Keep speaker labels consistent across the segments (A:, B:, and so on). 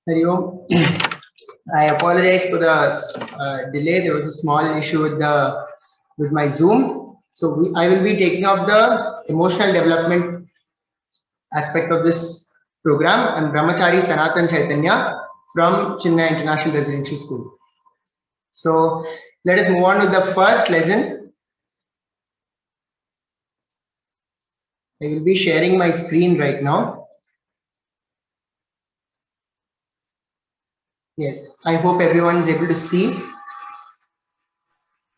A: Hari Om. I apologize for the delay. There was a small issue with my Zoom. So I will be taking up the emotional development aspect of this program. I'm Brahmachari Sanatan Chaitanya from Chennai International Residential School. So let us move on to the first lesson. I will be sharing my screen right now. Yes, I hope everyone is able to see.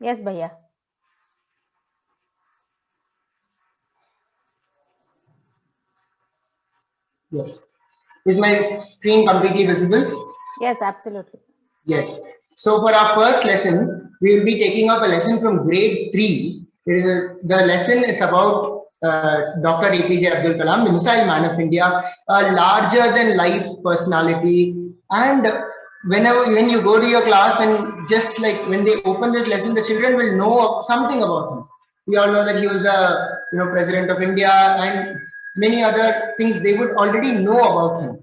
B: Yes, Bhaiya.
A: Yes. Is my screen completely visible?
B: Yes, absolutely.
A: Yes. So for our first lesson, we will be taking up a lesson from grade 3. The lesson is about Dr. APJ Abdul Kalam, the missile man of India, a larger than life personality. And when you go to your class and just like when they open this lesson, the children will know something about him. We all know that he was a president of India and many other things they would already know about him,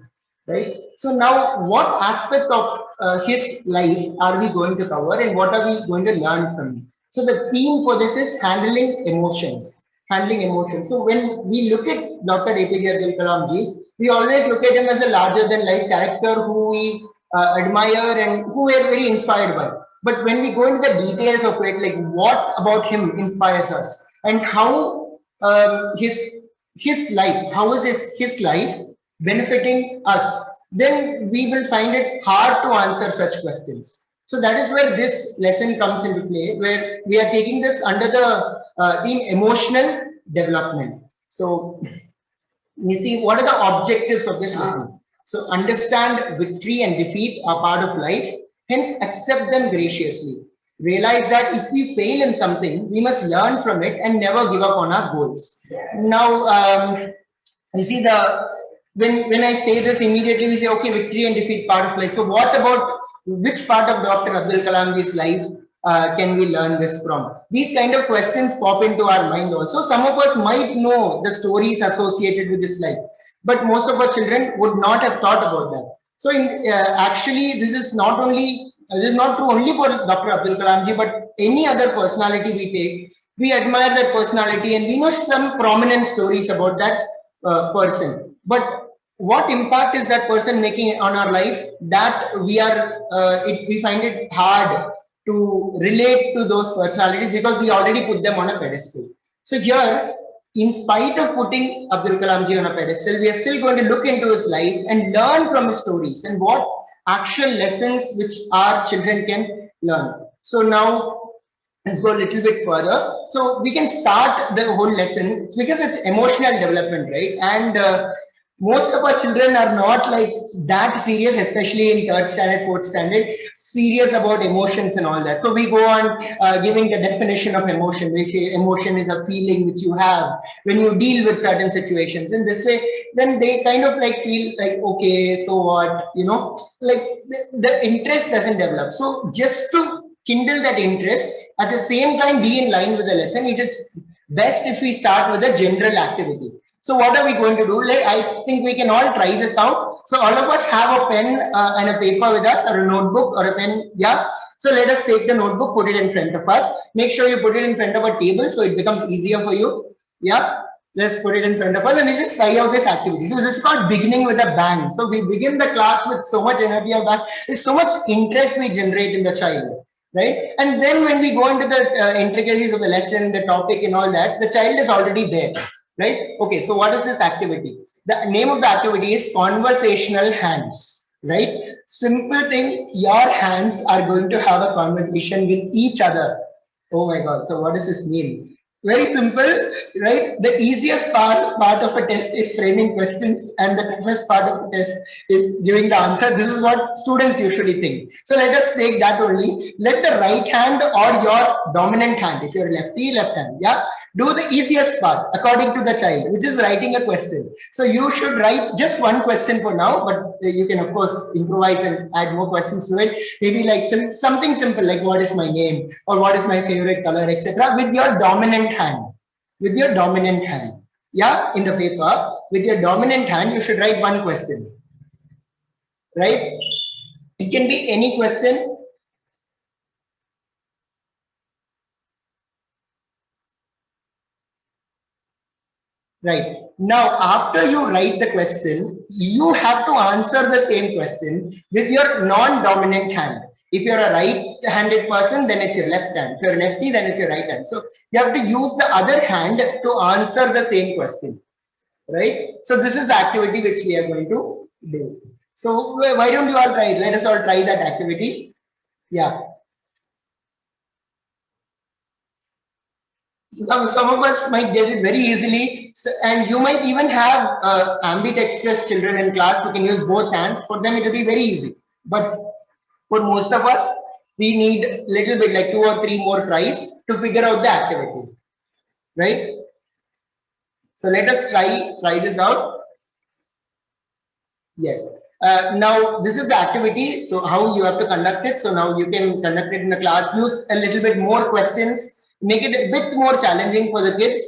A: right? So now, what aspect of his life are we going to cover, and what are we going to learn from him? So the theme for this is handling emotions. Handling emotions. So when we look at Dr. APJ Abdul Kalam ji, we always look at him as a larger than life character who we admire and who we are very inspired by. But when we go into the details of it, like what about him inspires us, and how his life, how is his life benefiting us, then we will find it hard to answer such questions. So that is where this lesson comes into play, where we are taking this under the theme emotional development. So you see, what are the objectives of this lesson? So understand victory and defeat are part of life, hence accept them graciously. Realize that if we fail in something, we must learn from it and never give up on our goals. Now, you see when I say this, immediately we say, okay, victory and defeat part of life. So what about which part of Dr. Abdul Kalam's life can we learn this from? These kind of questions pop into our mind also. Some of us might know the stories associated with this life, but most of our children would not have thought about that. So actually, this is not true only for Dr. Abdul Kalam ji, but any other personality we take, we admire that personality and we know some prominent stories about that person. But what impact is that person making on our life, that we find it hard to relate to those personalities because we already put them on a pedestal. So here, in spite of putting Abdul Kalam ji on a pedestal, we are still going to look into his life and learn from his stories and what actual lessons which our children can learn. So now let's go a little bit further. So we can start the whole lesson because it's emotional development, right? And most of our children are not like that serious, especially in third standard, fourth standard, serious about emotions and all that. So we go on giving the definition of emotion. We say emotion is a feeling which you have when you deal with certain situations. In this way, then they kind of like feel like, okay, so what, like the interest doesn't develop. So just to kindle that interest, at the same time be in line with the lesson, it is best if we start with a general activity. So what are we going to do? Like, I think we can all try this out. So all of us have a pen and a paper with us, or a notebook or a pen. Yeah. So let us take the notebook, put it in front of us. Make sure you put it in front of a table so it becomes easier for you. Yeah. Let's put it in front of us and we'll just try out this activity. So this is called beginning with a bang. So we begin the class with so much energy and there's so much interest we generate in the child, right? And then when we go into the intricacies of the lesson, the topic and all that, the child is already there, right? Okay, so what is this activity? The name of the activity is conversational hands, right? Simple thing, your hands are going to have a conversation with each other. Oh my God, so what does this mean? Very simple, right? The easiest part of a test is framing questions, and the toughest part of a test is giving the answer. This is what students usually think. So let us take that only. Let the right hand or your dominant hand, if you're lefty, left hand, yeah, do the easiest part according to the child, which is writing a question. So you should write just one question for now, but you can of course improvise and add more questions to it. Maybe like something simple like what is my name or what is my favorite color, etc. With your dominant hand. With your dominant hand. Yeah, in the paper, with your dominant hand, you should write one question. right? It can be any question. Right. Now, after you write the question, you have to answer the same question with your non-dominant hand. If you're a right-handed person, then it's your left hand. If you're a lefty, then it's your right hand. So you have to use the other hand to answer the same question, right? So this is the activity which we are going to do. So why don't you all try it? Let us all try that activity. Yeah. Some of us might get it very easily, and you might even have ambidextrous children in class who can use both hands. For them, it will be very easy. But for most of us, we need little bit like 2 or 3 more tries to figure out the activity, right? So let us try this out. Yes. Now this is the activity. So how you have to conduct it. So now you can conduct it in the class. Use a little bit more questions. Make it a bit more challenging for the kids.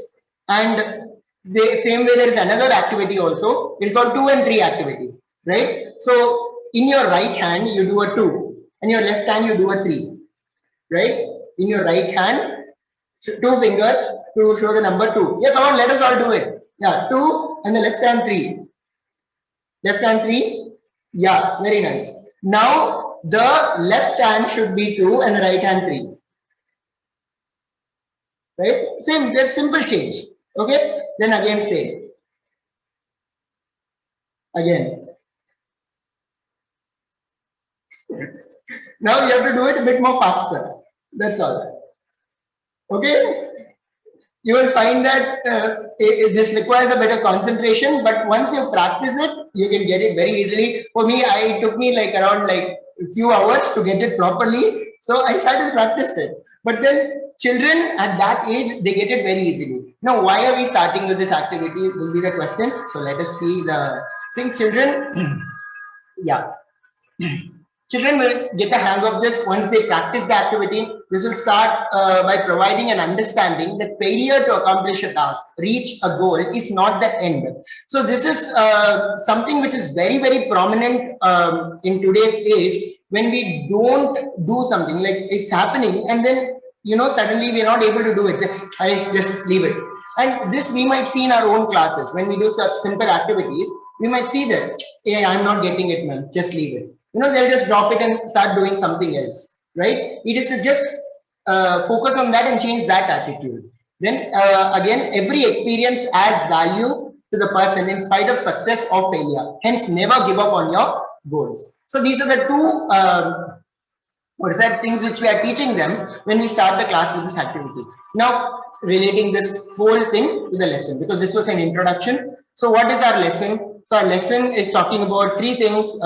A: And the same way there is another activity also. It's called 2 and 3 activity, right? So in your right hand you do a 2, and your left hand you do a 3, right? In your right hand, 2 fingers to show the number 2. Yeah, come on, let us all do it. Yeah, 2 and the left hand 3. Left hand 3. Yeah, very nice. Now the left hand should be 2 and the right hand 3. Right? Same, just simple change. Okay. Then again same. Again. Now you have to do it a bit more faster. That's all. Okay. You will find that this requires a bit of concentration, but once you practice it, you can get it very easily. For me, it took me like around like a few hours to get it properly. So I started practiced it. But then children at that age, they get it very easily. Now, why are we starting with this activity will be the question. So let us see the thing. Children, yeah. Children will get the hang of this once they practice the activity. This will start by providing an understanding that failure to accomplish a task, reach a goal is not the end. So this is something which is very, very prominent in today's age when we don't do something like it's happening and then, suddenly we're not able to do it. I just leave it. And this we might see in our own classes when we do such simple activities. We might see that, hey, I'm not getting it, man. Just leave it. They'll just drop it and start doing something else, right? It is to just focus on that and change that attitude. Then again, every experience adds value to the person in spite of success or failure. Hence, never give up on your goals. So these are the two things which we are teaching them when we start the class with this activity. Now, relating this whole thing to the lesson, because this was an introduction. So what is our lesson? So our lesson is talking about 3 things.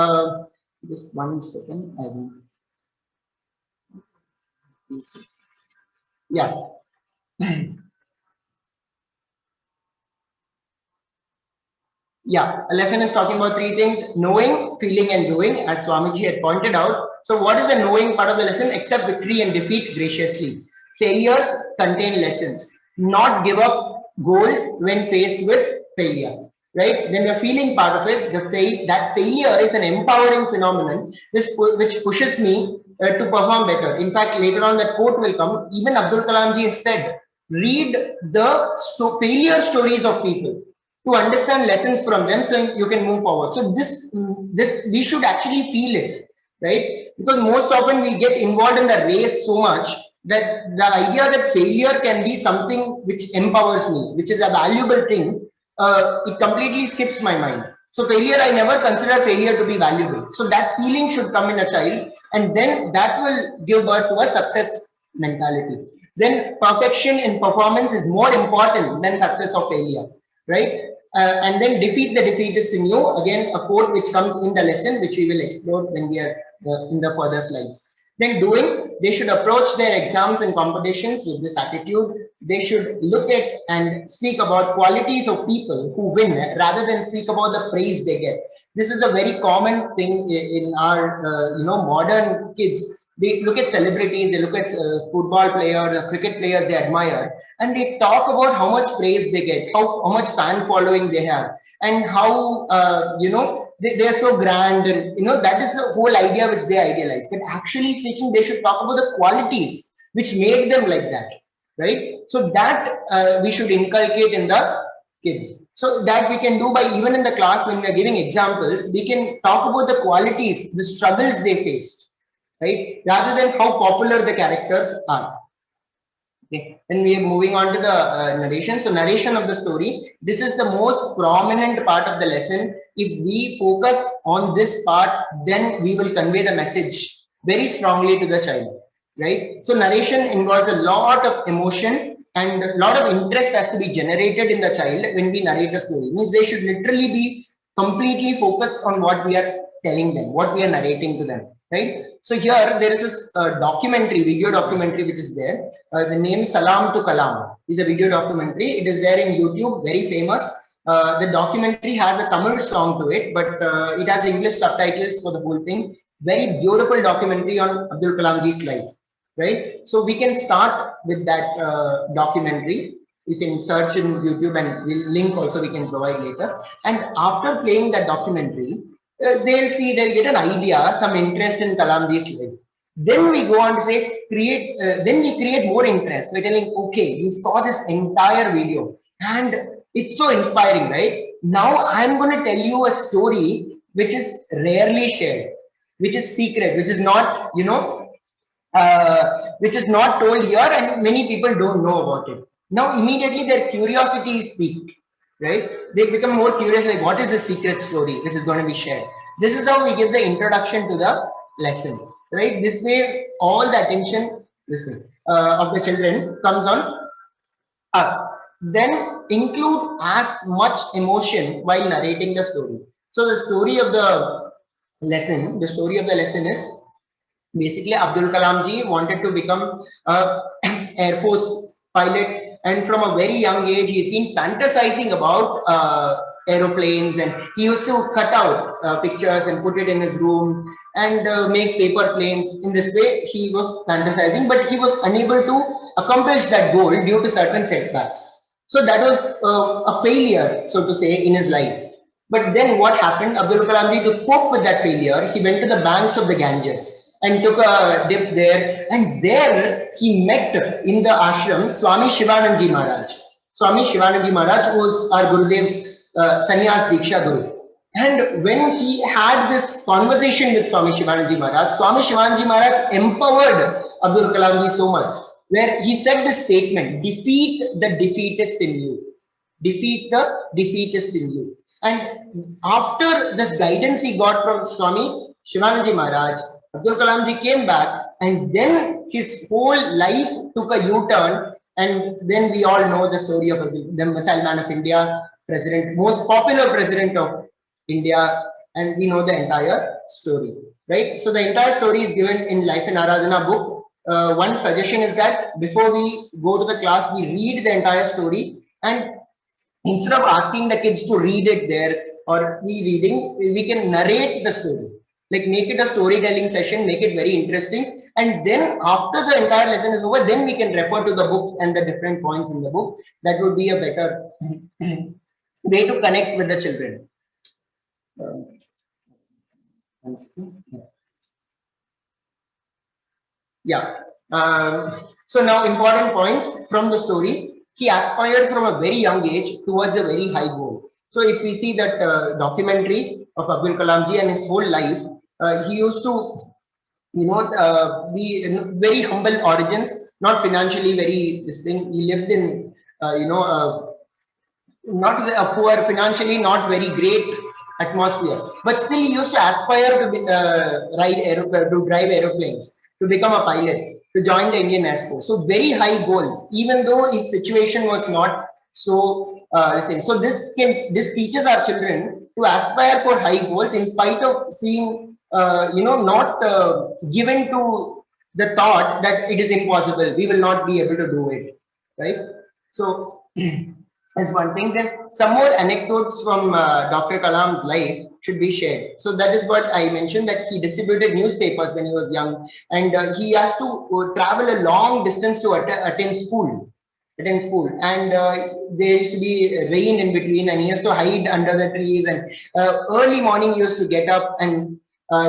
A: Just 1 second. I will. Yeah. Yeah, a lesson is talking about 3 things: knowing, feeling, and doing, as Swamiji had pointed out. So, what is the knowing part of the lesson? Accept victory and defeat graciously. Failures contain lessons. Not give up goals when faced with failure. Right? Then the feeling part of it, that failure is an empowering phenomenon which pushes me to perform better. In fact, later on that quote will come. Even Abdul Kalam ji has said, read the failure stories of people to understand lessons from them so you can move forward. So this we should actually feel it, right? Because most often we get involved in the race so much that the idea that failure can be something which empowers me, which is a valuable thing, it completely skips my mind. So failure, I never consider failure to be valuable. So that feeling should come in a child, and then that will give birth to a success mentality. Then perfection in performance is more important than success or failure, right? And then defeat the defeatist in you. Again, a quote which comes in the lesson, which we will explore when we are in the further slides. Then doing, they should approach their exams and competitions with this attitude. They should look at and speak about qualities of people who win rather than speak about the praise they get. This is a very common thing in our, modern kids. They look at celebrities, they look at football players, cricket players they admire, and they talk about how much praise they get, how much fan following they have, and how they're so grand, and that is the whole idea which they idealize. But actually speaking, they should talk about the qualities which made them like that, right? So that we should inculcate in the kids. So that we can do by, even in the class when we are giving examples, we can talk about the qualities, the struggles they faced, right? Rather than how popular the characters are. Okay. And we are moving on to the narration. So narration of the story. This is the most prominent part of the lesson. If we focus on this part, then we will convey the message very strongly to the child, right? So narration involves a lot of emotion and a lot of interest has to be generated in the child when we narrate a story. It means they should literally be completely focused on what we are telling them, what we are narrating to them, right? So here there is this documentary, video documentary which is there. The name Salam to Kalam is a video documentary. It is there in YouTube, very famous. The documentary has a Tamil song to it, but it has English subtitles for the whole thing. Very beautiful documentary on Abdul Kalamji's life, right? So we can start with that documentary. You can search in YouTube, and we'll link also we can provide later. And after playing that documentary, they'll get an idea, some interest in Kalamji's life. Then we go on to say, then we create more interest. We're telling, okay, you saw this entire video and it's so inspiring, right? Now I'm going to tell you a story which is rarely shared, which is secret, which is not, which is not told here, and many people don't know about it. Now, immediately their curiosity is piqued, right? They become more curious, like, what is the secret story which is going to be shared? This is how we give the introduction to the lesson, right? This way, all the attention, of the children comes on us. Then include as much emotion while narrating the story. So the story of the lesson is basically Abdul Kalam ji wanted to become a Air Force pilot, and from a very young age he's been fantasizing about aeroplanes, and he used to cut out pictures and put it in his room and make paper planes. In this way he was fantasizing, but he was unable to accomplish that goal due to certain setbacks. So that was a failure, so to say, in his life. But then what happened? Abdul Kalam ji, to cope with that failure, he went to the banks of the Ganges and took a dip there. And there he met in the ashram Swami Shivananji Maharaj. Swami Shivananji Maharaj was our Gurudev's Sannyas Diksha Guru. And when he had this conversation with Swami Shivananji Maharaj empowered Abdul Kalam ji so much, where he said this statement, defeat the defeatist in you. Defeat the defeatist in you. And after this guidance he got from Swami Shivananji Maharaj, Abdul Kalam ji came back, and then his whole life took a U-turn. And then we all know the story of the missile man of India, president, most popular president of India, and we know the entire story, right? So the entire story is given in Life in Aradhana book. One suggestion is that before we go to the class, we read the entire story, and instead of asking the kids to read it there or we reading, we can narrate the story. Like, make it a storytelling session, make it very interesting. And then after the entire lesson is over, then we can refer to the books and the different points in the book. That would be a better way to connect with the children. Yeah. So now important points from the story. He aspired from a very young age towards a very high goal. So if we see that documentary of Abdul Kalam ji and his whole life, he used to, be in very humble origins, not financially very this thing. He lived in, not a poor, financially not very great atmosphere, but still he used to aspire to be, to drive aeroplanes, to become a pilot, to join the Indian Air Force. So very high goals, even though his situation was not so same. So this teaches our children to aspire for high goals in spite of seeing, not given to the thought that it is impossible, we will not be able to do it, right? So is one thing. Then some more anecdotes from Dr. Kalam's life should be shared. So that is what I mentioned, that he distributed newspapers when he was young, and he has to travel a long distance to attend school. attend school, and there used to be rain in between, and he used to hide under the trees, and early morning he used to get up and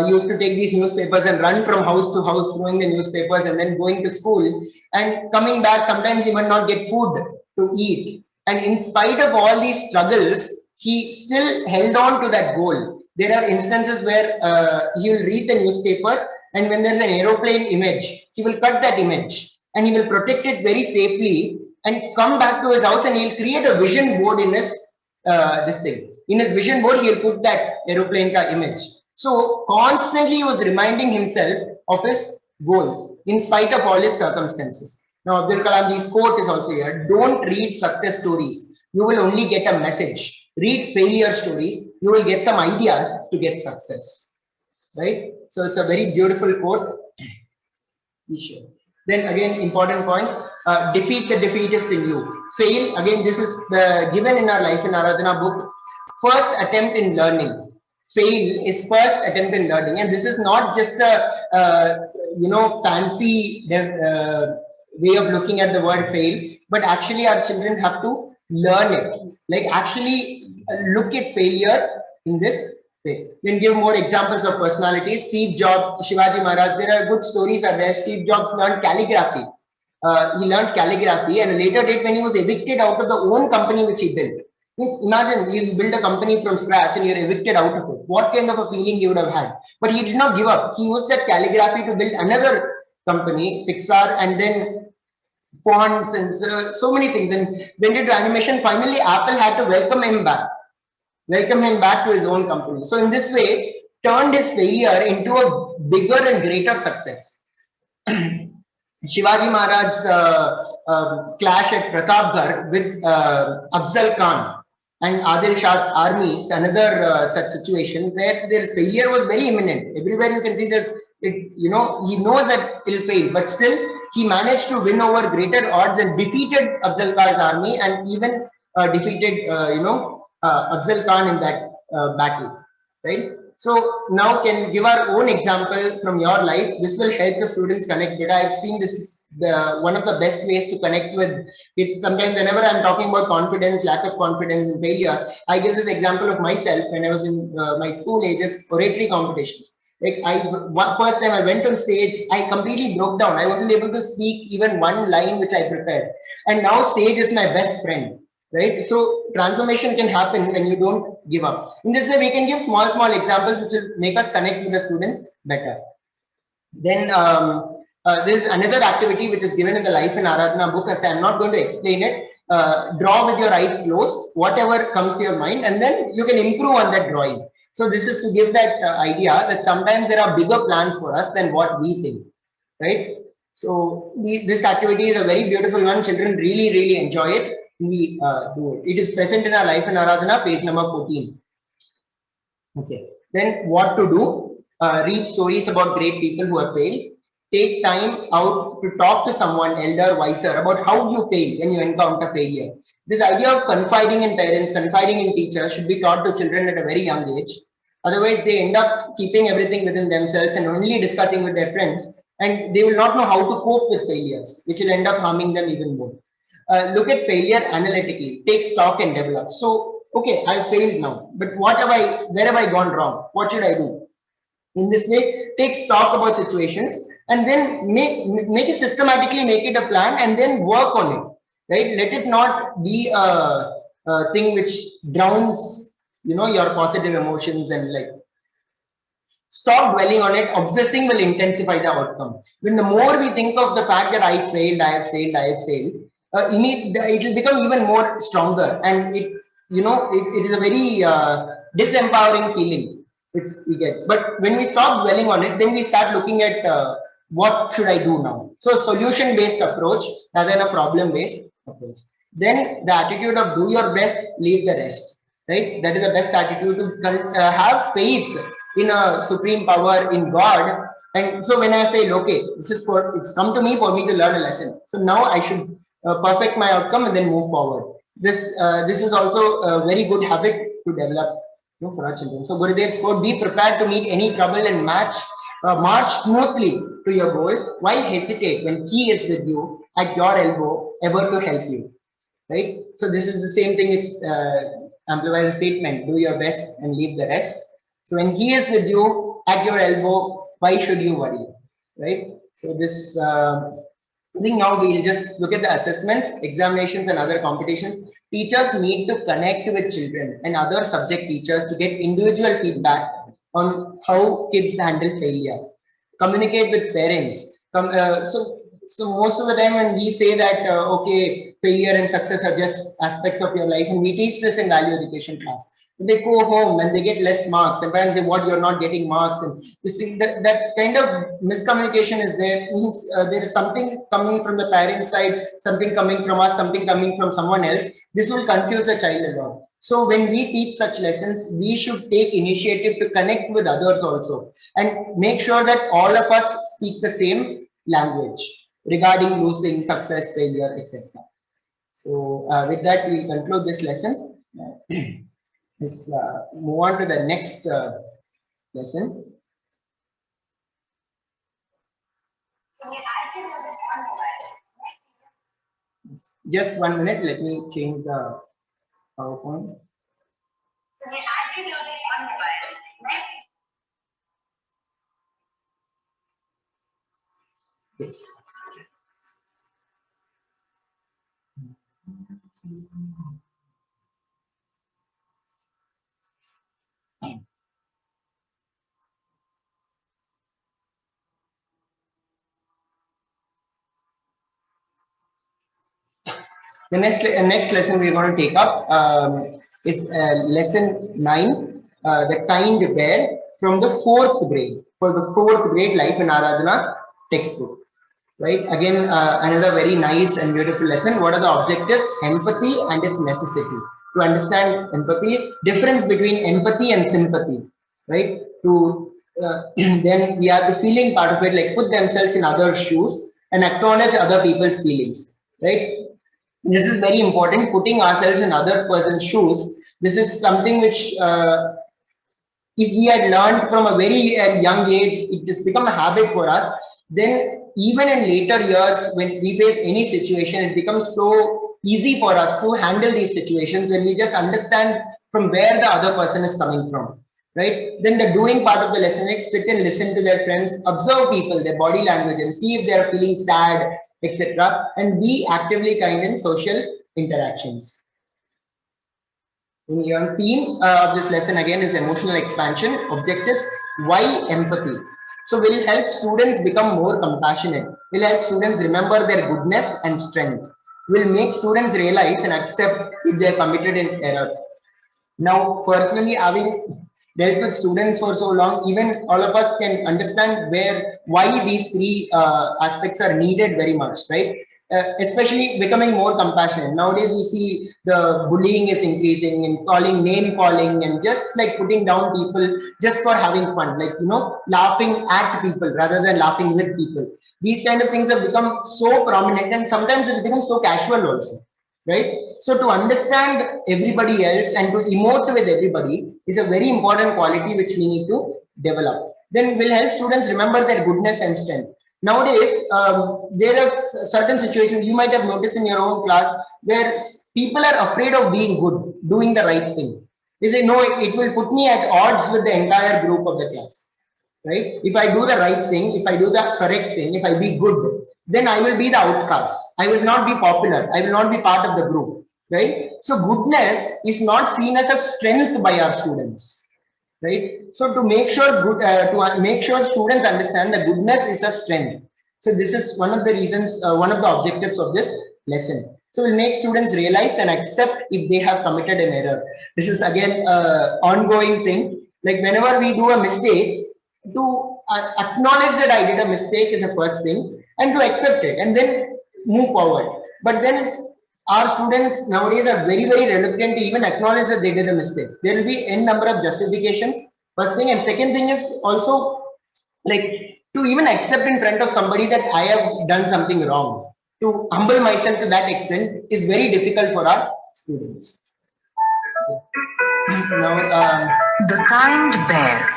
A: used to take these newspapers and run from house to house throwing the newspapers, and then going to school and coming back. Sometimes he might not get food to eat, and in spite of all these struggles, he still held on to that goal. There are instances where he will read the newspaper, and when there's an aeroplane image, he will cut that image and he will protect it very safely and come back to his house, and he'll create a vision board in his this thing. In his vision board, he'll put that aeroplane ka image. So constantly he was reminding himself of his goals in spite of all his circumstances. Now Abdul Kalamji's quote is also here: don't read success stories. You will only get a message. Read failure stories. You will get some ideas to get success. Right? So it's a very beautiful quote. Then again, important points. Defeat the defeatist in you. Fail. Again, this is given in our Life in Aradhana book. First attempt in learning. Fail is first attempt in learning, and this is not just a fancy way of looking at the word fail, but actually our children have to learn it. Like actually look at failure in this way. Then give more examples of personalities. Steve Jobs, Shivaji Maharaj. There are good stories are there. Steve Jobs learned calligraphy. He learned calligraphy, and a later date when he was evicted out of the own company which he built. Means imagine you build a company from scratch and you're evicted out of it. What kind of a feeling he would have had? But he did not give up. He used that calligraphy to build another company, Pixar, and then fonts and so many things. And went into animation. Finally, Apple had to welcome him back to his own company. So in this way, turned his failure into a bigger and greater success. Shivaji Maharaj's clash at Pratapgarh with Afzal Khan and Adil Shah's armies, another such situation where their failure was very imminent. Everywhere you can see this, he knows that he'll fail, but still he managed to win over greater odds and defeated Afzal Khan's army, and even defeated Afzal Khan in that battle, right? So now can give our own example from your life. This will help the students connect better. I've seen this is one of the best ways to connect with kids. Sometimes whenever I'm talking about confidence, lack of confidence and failure, I give this example of myself when I was in my school ages, oratory competitions. Like first time I went on stage, I completely broke down. I wasn't able to speak even one line which I prepared. And now stage is my best friend. Right? So transformation can happen when you don't give up. In this way, we can give small examples which will make us connect with the students better. Then there's another activity which is given in the Life in Aradhana book. As I'm not going to explain it. Draw with your eyes closed, whatever comes to your mind, and then you can improve on that drawing. So this is to give that idea that sometimes there are bigger plans for us than what we think. Right? So this activity is a very beautiful one. Children really enjoy it. We do it. It is present in our Life in Aradhana, page number 14. Okay. Then what to do? Read stories about great people who have failed. Take time out to talk to someone elder, wiser about how you fail when you encounter failure. This idea of confiding in parents, confiding in teachers should be taught to children at a very young age. Otherwise, they end up keeping everything within themselves and only discussing with their friends, and they will not know how to cope with failures, which will end up harming them even more. Look at failure analytically, take stock and develop. So, okay, I failed now, but where have I gone wrong? What should I do? In this way, take stock about situations and then make it systematically, make it a plan and then work on it, right? Let it not be a thing which drowns, your positive emotions, and like, stop dwelling on it. Obsessing will intensify the outcome. When the more we think of the fact that I have failed, it will become even more stronger, and it is a very disempowering feeling which we get. But when we stop dwelling on it, then we start looking at what should I do now. So solution based approach rather than a problem based approach. Then the attitude of do your best, leave the rest, right? That is the best attitude to have faith in a supreme power, in God. And so when I fail, okay, it's come to me for me to learn a lesson. So now I should perfect my outcome and then move forward. This is also a very good habit to develop for our children. So Gurudev's quote: be prepared to meet any trouble and match March smoothly to your goal. Why hesitate when He is with you at your elbow, ever to help you? Right? So this is the same thing. It amplifies the statement: do your best and leave the rest. So when He is with you at your elbow, why should you worry? Right? So this. I think now we'll just look at the assessments, examinations, and other competitions. Teachers need to connect with children and other subject teachers to get individual feedback on how kids handle failure. Communicate with parents. So most of the time when we say that, okay, failure and success are just aspects of your life, and we teach this in value education class. They go home and they get less marks, and parents say, what, you're not getting marks? And you see that kind of miscommunication is there. Means there is something coming from the parents side, something coming from us, something coming from someone else. This will confuse the child a lot. So when we teach such lessons, we should take initiative to connect with others also, and make sure that all of us speak the same language regarding losing, success, failure, etc. So with that, we'll conclude this lesson. Let's move on to the next lesson. Just 1 minute, let me change the PowerPoint. Yes. The next lesson we're going to take up is lesson 9, the kind bear, from the 4th grade, for the 4th grade Life in Aradhana textbook. Right? Again, another very nice and beautiful lesson. What are the objectives? Empathy and its necessity. To understand empathy, difference between empathy and sympathy. Right? To then we have the feeling part of it, like put themselves in other shoes and acknowledge other people's feelings. Right? This is very important, putting ourselves in other person's shoes. This is something which if we had learned from a very young age, it has become a habit for us. Then even in later years, when we face any situation, it becomes so easy for us to handle these situations when we just understand from where the other person is coming from. Right? Then the doing part of the lesson is sit and listen to their friends, observe people, their body language, and see if they are feeling sad, etc. And be actively kind in social interactions. Your theme of this lesson again is emotional expansion. Objectives: why empathy? So will help students become more compassionate. Will help students remember their goodness and strength. Will make students realize and accept if they are committed in error. Now, personally, having dealt with students for so long, even all of us can understand why these three aspects are needed very much, right? Especially becoming more compassionate. Nowadays, we see the bullying is increasing and name calling, and just like putting down people just for having fun, like, laughing at people rather than laughing with people. These kind of things have become so prominent, and sometimes it's become so casual also, right? So to understand everybody else and to emote with everybody is a very important quality which we need to develop. Then will help students remember their goodness and strength. Nowadays, there are certain situations you might have noticed in your own class where people are afraid of being good, doing the right thing. They say, no, it will put me at odds with the entire group of the class. Right? If I do the right thing, if I do the correct thing, if I be good, then I will be the outcast. I will not be popular. I will not be part of the group. Right? So goodness is not seen as a strength by our students. Right? So to make sure students understand that goodness is a strength. So this is one of the reasons, one of the objectives of this lesson. So we'll make students realize and accept if they have committed an error. This is again ongoing thing. Like whenever we do a mistake, to acknowledge that I did a mistake is the first thing, and to accept it and then move forward. But then our students nowadays are very, very reluctant to even acknowledge that they did a mistake. There will be n number of justifications, first thing, and second thing is also like to even accept in front of somebody that I have done something wrong. To humble myself to that extent is very difficult for our students. Now,
B: the kind bear.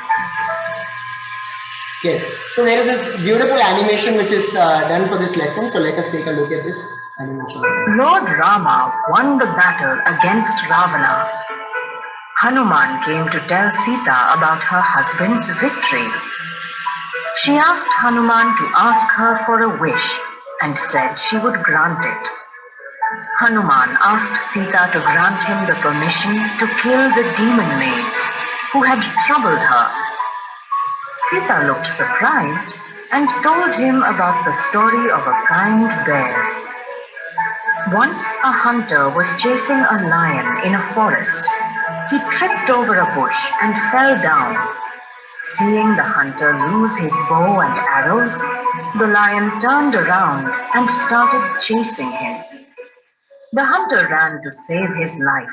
A: Yes. So there is this beautiful animation which is done for this lesson. So let us take a look at this animation.
B: Lord Rama won the battle against Ravana. Hanuman came to tell Sita about her husband's victory. She asked Hanuman to ask her for a wish and said she would grant it. Hanuman asked Sita to grant him the permission to kill the demon maids who had troubled her. Sita looked surprised and told him about the story of a kind bear. Once a hunter was chasing a lion in a forest. He tripped over a bush and fell down. Seeing the hunter lose his bow and arrows, the lion turned around and started chasing him. The hunter ran to save his life.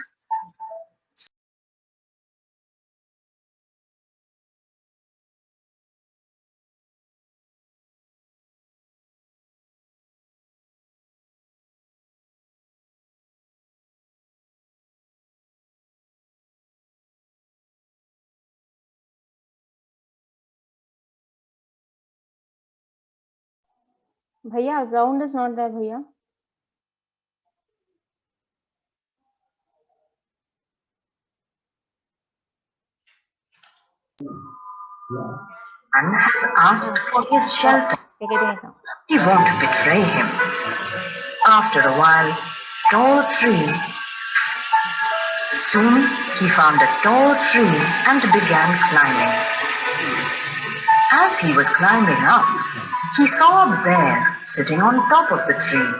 C: Bhaiya, sound is not there, Bhaiya.
B: Man has asked for his shelter.
C: Taking it now.
B: He won't betray him. After a while, tall tree. Soon he found a tall tree and began climbing. As he was climbing up, he saw a bear sitting on top of the tree.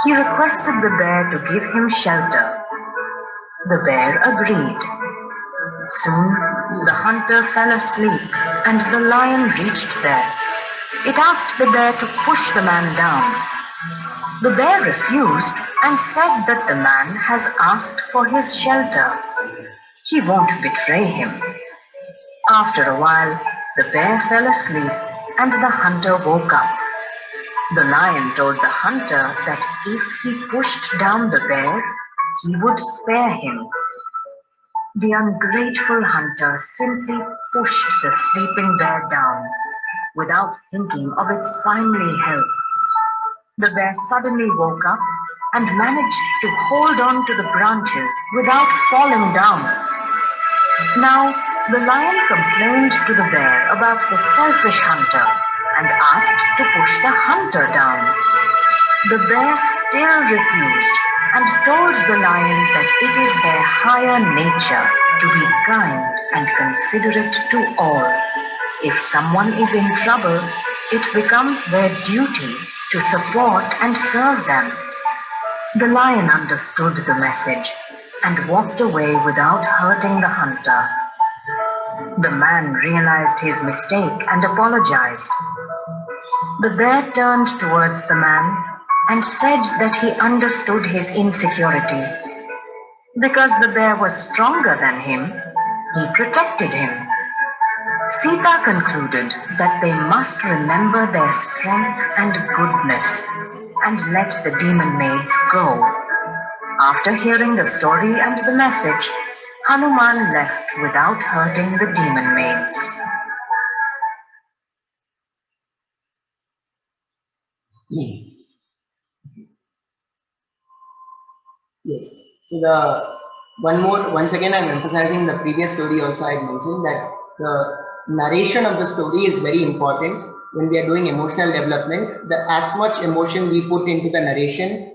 B: He requested the bear to give him shelter. The bear agreed. Soon the hunter fell asleep and the lion reached there. It asked the bear to push the man down. The bear refused and said that the man has asked for his shelter. He won't betray him. After a while, the bear fell asleep and the hunter woke up. The lion told the hunter that if he pushed down the bear, he would spare him. The ungrateful hunter simply pushed the sleeping bear down without thinking of its timely help. The bear suddenly woke up and managed to hold on to the branches without falling down. Now, the lion complained to the bear about the selfish hunter and asked to push the hunter down. The bear still refused and told the lion that it is their higher nature to be kind and considerate to all. If someone is in trouble, it becomes their duty to support and serve them. The lion understood the message and walked away without hurting the hunter. The man realized his mistake and apologized. The bear turned towards the man and said that he understood his insecurity. Because the bear was stronger than him, he protected him. Sita concluded that they must remember their strength and goodness and let the demon maids go. After hearing the story and the message, Hanuman left without hurting the demon maids.
A: Yes. So once again, I'm emphasizing the previous story also I had mentioned that the narration of the story is very important when we are doing emotional development. As much emotion we put into the narration,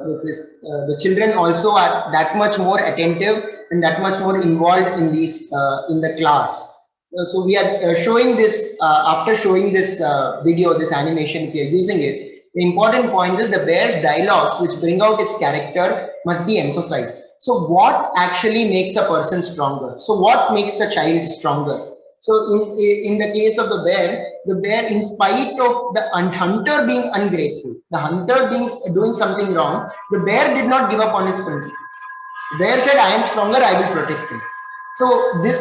A: which is the children also are that much more attentive and that much more involved in these in the class. So we are showing this after showing this video, this animation, if you are using it. The important point is the bear's dialogues, which bring out its character, must be emphasized. So what actually makes a person stronger? So what makes the child stronger? So in the case of the bear, in spite of the hunter being ungrateful, the hunter being doing something wrong, the bear did not give up on its principles. The bear said, "I am stronger. I will protect him." So these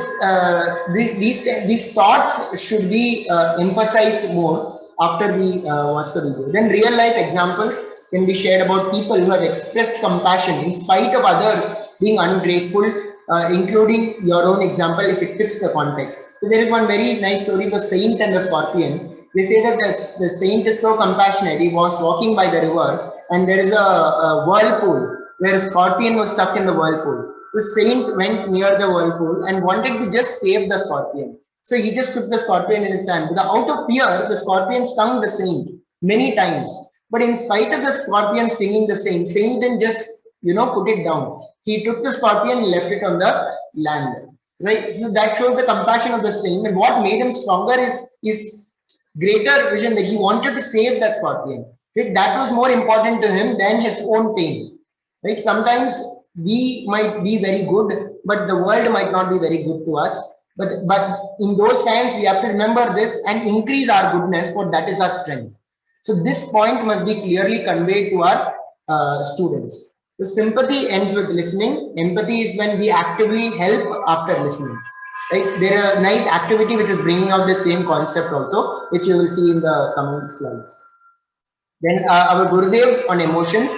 A: thoughts should be emphasized more after we watch the video. Then real life examples can be shared about people who have expressed compassion in spite of others being ungrateful including your own example if it fits the context. So there is one very nice story, the saint and the scorpion. They say that the saint is so compassionate. He was walking by the river and there is a whirlpool where a scorpion was stuck in the whirlpool. The saint went near the whirlpool and wanted to just save the scorpion. So he just took the scorpion in his hand. But out of fear, the scorpion stung the saint many times. But in spite of the scorpion stinging the saint didn't just, put it down. He took the scorpion and left it on the land. Right? So that shows the compassion of the saint. And what made him stronger is greater vision that he wanted to save that scorpion. Right? That was more important to him than his own pain. Right? Sometimes we might be very good, but the world might not be very good to us. But in those times, we have to remember this and increase our goodness, for that is our strength. So this point must be clearly conveyed to our students. The sympathy ends with listening. Empathy is when we actively help after listening. Right? There are a nice activity which is bringing out the same concept also, which you will see in the coming slides. Then our Gurudev on emotions.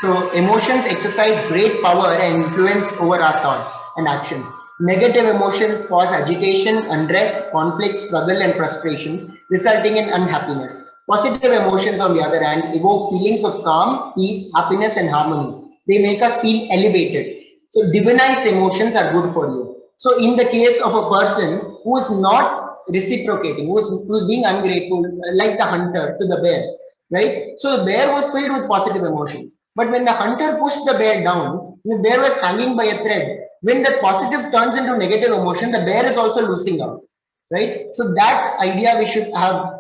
A: So emotions exercise great power and influence over our thoughts and actions. Negative emotions cause agitation, unrest, conflict, struggle, and frustration, resulting in unhappiness. Positive emotions, on the other hand, evoke feelings of calm, peace, happiness, and harmony. They make us feel elevated. So divinized emotions are good for you. So in the case of a person who is not reciprocating, who's being ungrateful, like the hunter to the bear, right? So the bear was filled with positive emotions. But when the hunter pushed the bear down, the bear was hanging by a thread. When that positive turns into negative emotion, the bear is also losing out, right? So that idea we should have,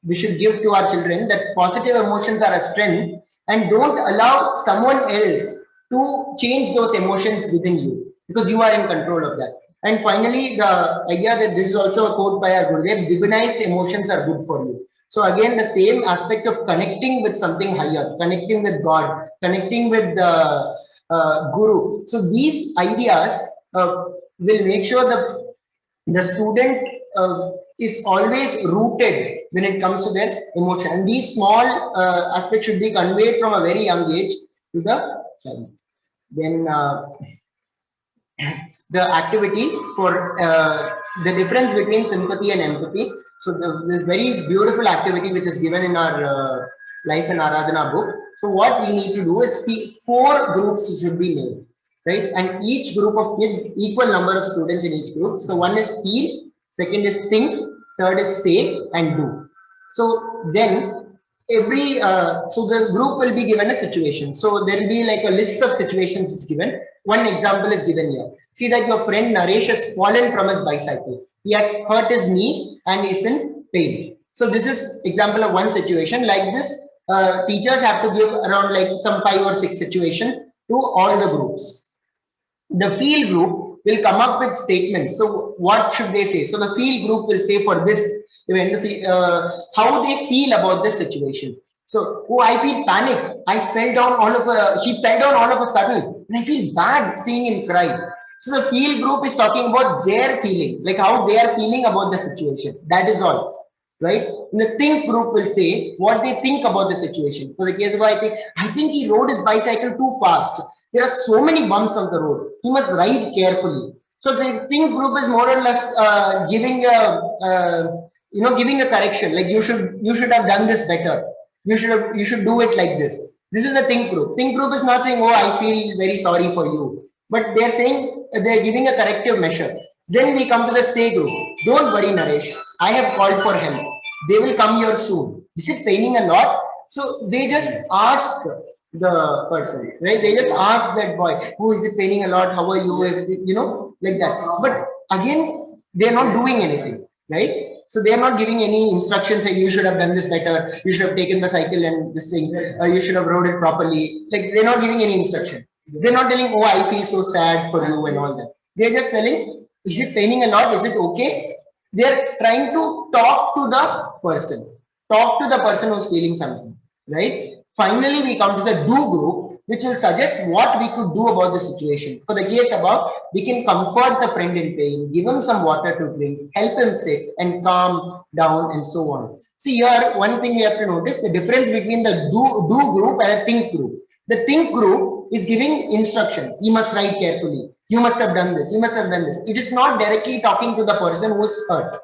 A: we should give to our children, that positive emotions are a strength, and don't allow someone else to change those emotions within you, because you are in control of that. And finally, the idea that this is also a quote by our Gurudev, divinized emotions are good for you. So again, the same aspect of connecting with something higher, connecting with God, connecting with the Guru. So these ideas will make sure that the student is always rooted when it comes to their emotion. And these small aspects should be conveyed from a very young age to the child. Then the activity for the difference between sympathy and empathy. So this very beautiful activity which is given in our Life and Aradhana book. So what we need to do is 4 groups should be made, right? And each group of kids, equal number of students in each group. So one is feel, second is think, third is say and do. So then every so the group will be given a situation. So there will be like a list of situations is given. One example is given here. See that your friend Naresh has fallen from his bicycle. He has hurt his knee and is in pain. So this is example of one situation. Like this, teachers have to give around like some 5 or 6 situation to all the groups. The field group will come up with statements. So what should they say? So the field group will say for this event, how they feel about this situation. So, oh, I feel panic. I fell down all of a, she fell down all of a sudden. And I feel bad seeing him cry. So the field group is talking about their feeling, like how they are feeling about the situation. That is all, right? And the think group will say what they think about the situation. For the case of I think he rode his bicycle too fast. There are so many bumps on the road. He must ride carefully. So the think group is more or less giving a giving a correction. Like you should have done this better. You should do it like this. This is the think group. Think group is not saying, oh, I feel very sorry for you, but they're saying they're giving a corrective measure. Then we come to the say group. Don't worry, Naresh. I have called for help. They will come here soon. Is it paining a lot? So they just ask the person, right? They just ask that boy, who is it paining a lot? How are you? You know, like that. But again, they're not doing anything, right? So they are not giving any instructions saying you should have done this better, you should have taken the cycle and this thing, you should have rode it properly. Like they're not giving any instruction. They're not telling, oh, I feel so sad for you and all that. They're just telling, is it paining a lot? Is it okay? They're trying to talk to the person who's feeling something, right? Finally, we come to the do group, which will suggest what we could do about the situation. For the case above, we can comfort the friend in pain, give him some water to drink, help him sit and calm down and so on. See here, one thing we have to notice, the difference between the do group and the think group. The think group is giving instructions. You must write carefully. You must have done this. You must have done this. It is not directly talking to the person who is hurt.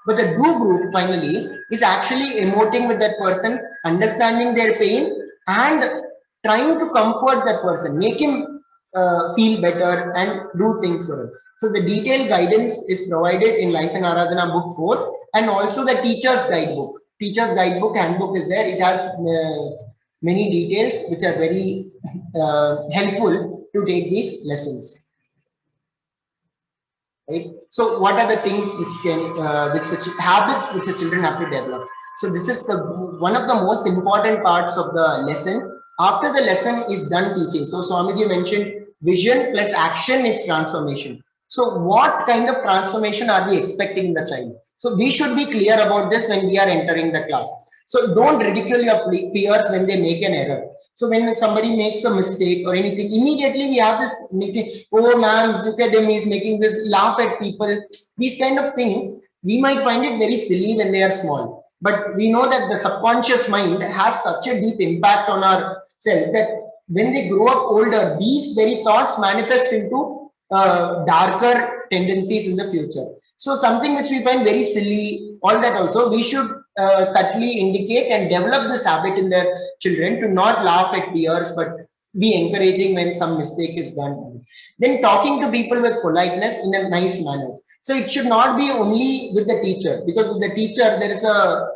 A: But the do group finally is actually emoting with that person, understanding their pain and trying to comfort that person, make him feel better and do things for him. So the detailed guidance is provided in Life and Aradhana book 4 and also the teacher's guidebook. Teacher's guidebook handbook is there. It has many details which are very helpful to take these lessons. Right. So what are the things which can which such habits which the children have to develop? So this is the one of the most important parts of the lesson. After the lesson is done teaching, so Swamiji mentioned vision plus action is transformation. So what kind of transformation are we expecting in the child? So we should be clear about this when we are entering the class. So don't ridicule your peers when they make an error. So when somebody makes a mistake or anything, immediately we have this, oh man, look at him, he's making this, laugh at people. These kind of things, we might find it very silly when they are small. But we know that the subconscious mind has such a deep impact on ourselves that when they grow up older, these very thoughts manifest into darker tendencies in the future. So something which we find very silly, all that also, we should subtly indicate and develop this habit in their children to not laugh at peers, but be encouraging when some mistake is done. Then talking to people with politeness in a nice manner. So it should not be only with the teacher, because with the teacher there is a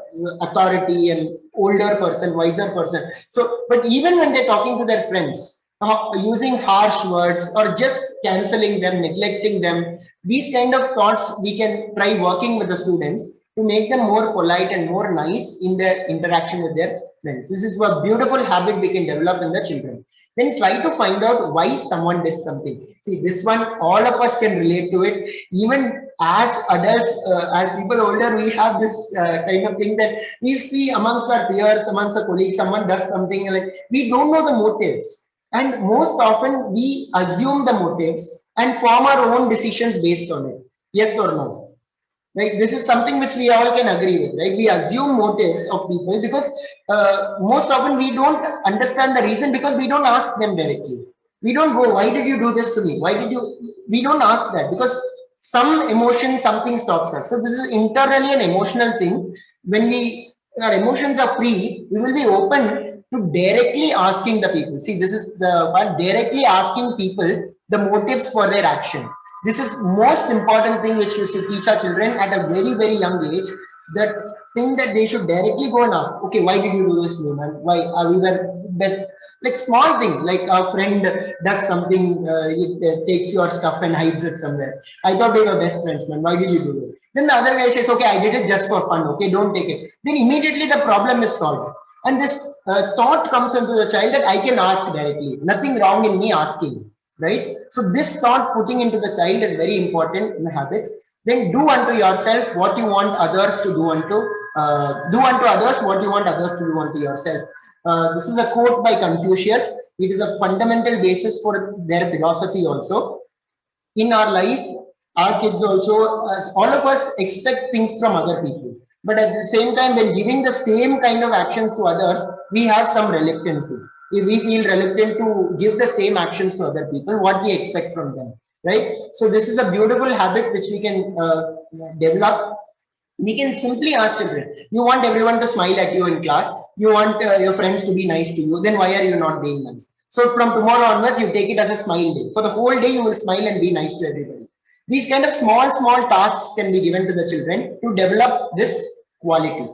A: authority and older person, wiser person. So, but even when they're talking to their friends, using harsh words or just canceling them, neglecting them, these kind of thoughts we can try working with the students to make them more polite and more nice in their interaction with their friends. This is a beautiful habit we can develop in the children. Then try to find out why someone did something. See, this one, all of us can relate to it. Even as adults, as people older, we have this kind of thing that we see amongst our peers, amongst our colleagues, someone does something like, we don't know the motives. And most often we assume the motives and form our own decisions based on it. Yes or no? Right, this is something which we all can agree with, right? We assume motives of people because most often we don't understand the reason, because we don't ask them directly. We don't go, why did you do this to me? Why did you? We don't ask that because some emotion, something stops us. So this is internally an emotional thing. When our emotions are free, we will be open to directly asking the people. See, this is the one, directly asking people the motives for their action. This is most important thing which we should teach our children at a very, very young age. That thing that they should directly go and ask, okay, why did you do this to me, man? Why we were best? Like small things, like a friend does something, it takes your stuff and hides it somewhere. I thought we were best friends, man. Why did you do it? Then the other guy says, okay, I did it just for fun. Okay, don't take it. Then immediately the problem is solved. And this thought comes into the child that I can ask directly. Nothing wrong in me asking. Right? So this thought putting into the child is very important in the habits. Then do unto yourself what you want others to do unto others what you want others to do unto yourself. This is a quote by Confucius. It is a fundamental basis for their philosophy also. In our life, our kids also, all of us expect things from other people. But at the same time, when giving the same kind of actions to others, we have some reluctancy. If we feel reluctant to give the same actions to other people, what we expect from them, right? So this is a beautiful habit which we can develop. We can simply ask children, you want everyone to smile at you in class, you want your friends to be nice to you, then why are you not being nice? So from tomorrow onwards, you take it as a smile day. For the whole day, you will smile and be nice to everybody. These kind of small tasks can be given to the children to develop this quality,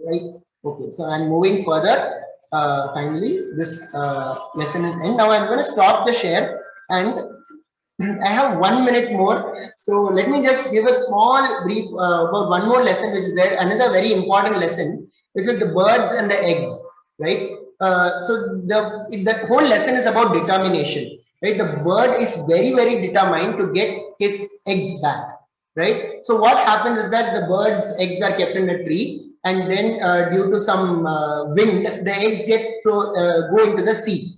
A: right? Okay, so I'm moving further. Finally, this lesson is end. Now I'm going to stop the share, and I have 1 minute more. So let me just give a small brief about one more lesson, which is there. Another very important lesson is the birds and the eggs, right? So the whole lesson is about determination, right? The bird is very, very determined to get its eggs back, right? So what happens is that the bird's eggs are kept in a tree, and then due to some wind, the eggs go into the sea.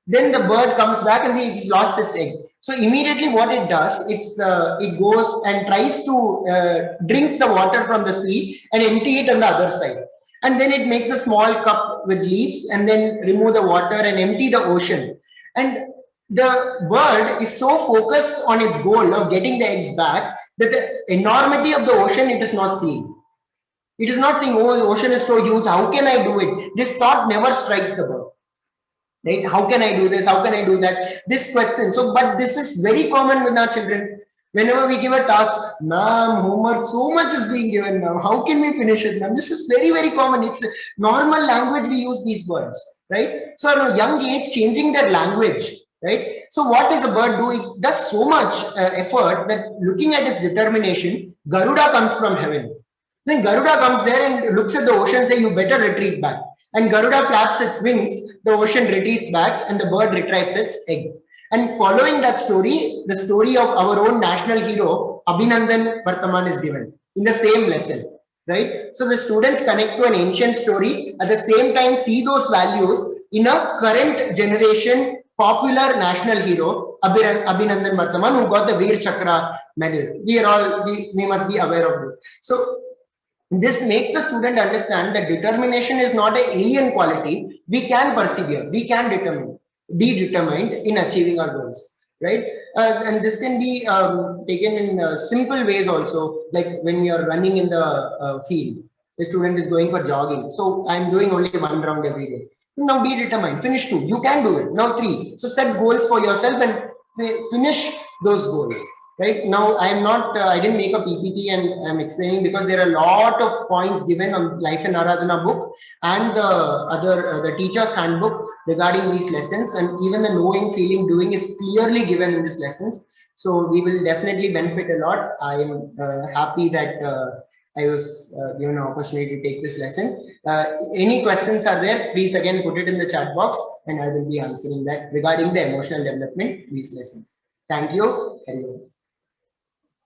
A: Then the bird comes back and it's lost its egg. So immediately what it does, it goes and tries to drink the water from the sea and empty it on the other side. And then it makes a small cup with leaves and then remove the water and empty the ocean. And the bird is so focused on its goal of getting the eggs back that the enormity of the ocean it is not seeing. It is not saying, oh, the ocean is so huge, how can I do it? This thought never strikes the bird. Right? How can I do this? How can I do that? This question. So, but this is very common with our children. Whenever we give a task, ma'am, homework, so much is being given now. How can we finish it, ma'am? This is very, very common. It's normal language we use these words, right? So at a young age, changing their language, right? So what does a bird do? It does so much effort that looking at its determination, Garuda comes from heaven. Then Garuda comes there and looks at the ocean and says, you better retreat back. And Garuda flaps its wings, the ocean retreats back and the bird retrieves its egg. And following that story, the story of our own national hero, Abhinandan Vartaman is given in the same lesson, right? So the students connect to an ancient story, at the same time see those values in a current generation popular national hero, Abhinandan Vartaman, who got the Veer Chakra medal. We must be aware of this. So this makes the student understand that determination is not an alien quality. We can persevere, we can be determined in achieving our goals, right? And this can be taken in simple ways also, like when you are running in the field, the student is going for jogging. So I'm doing only 1 round every day. Now be determined, finish 2, you can do it. Now 3. So set goals for yourself and finish those goals. Right now, I am not. I didn't make a PPT, and I'm explaining because there are a lot of points given on Life in Aradhana book and the other the teacher's handbook regarding these lessons, and even the knowing, feeling, doing is clearly given in these lessons. So we will definitely benefit a lot. I am happy that I was given an opportunity to take this lesson. Any questions are there? Please again put it in the chat box, and I will be answering that regarding the emotional development these lessons. Thank you.